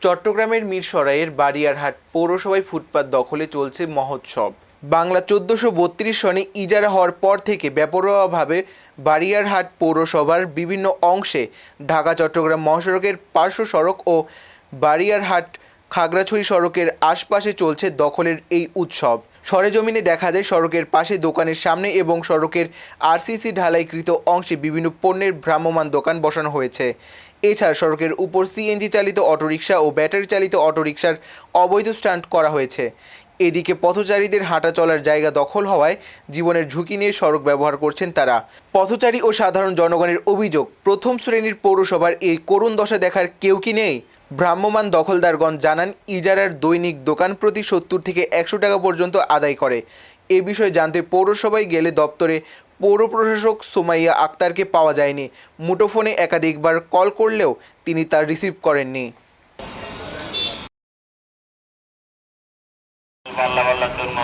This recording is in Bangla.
চট্টগ্রামের মিরসরাইয়ের বারিয়ারহাট পৌরসভায় ফুটপাত দখলে চলছে মহোৎসব। বাংলা ১৪৩২ সনে ইজারা হওয়ার পর থেকে বেপরোয়াভাবে বারিয়ারহাট পৌরসভার বিভিন্ন অংশে ঢাকা চট্টগ্রাম মহাসড়কের পার্শ্ব সড়ক ও বারিয়ারহাট খাগড়াছড়ি সড়কের আশপাশে চলছে দখলের এই উৎসব। সরেজমিনে দেখা যায় সড়কের পাশে দোকানের সামনে এবং সড়কের আরসিসি ঢালাইকৃত অংশে বিভিন্ন পণ্যের ভ্রাম্যমাণ দোকান বসানো হয়েছে। এছাড়া সড়কের উপর সিএনজি চালিত অটোরিকশা ও ব্যাটারি চালিত অটোরিকশার অবৈধ স্ট্যান্ড করা হয়েছে। এদিকে পথচারীদের হাঁটা চলার জায়গা দখল হওয়ায় জীবনের ঝুঁকি নিয়ে সড়ক ব্যবহার করছেন তারা। পথচারী ও সাধারণ জনগণের অভিযোগ, প্রথম শ্রেণীর পৌরসভার এই করুণ দশা দেখার কেউ কি নেই? ভ্রাম্যমাণ দখলদারগণ জানান, ইজারার দৈনিক দোকান প্রতি ৭০ থেকে ১০০ টাকা পর্যন্ত আদায় করে। এ বিষয়ে জানতে পৌরসভায় গেলে দপ্তরে পৌর প্রশাসক সুমাইয়া আক্তারকে পাওয়া যায়নি। মুঠোফোনে একাধিকবার কল করলেও তিনি তা রিসিভ করেননি। পাল্লা পাল্লার জন্য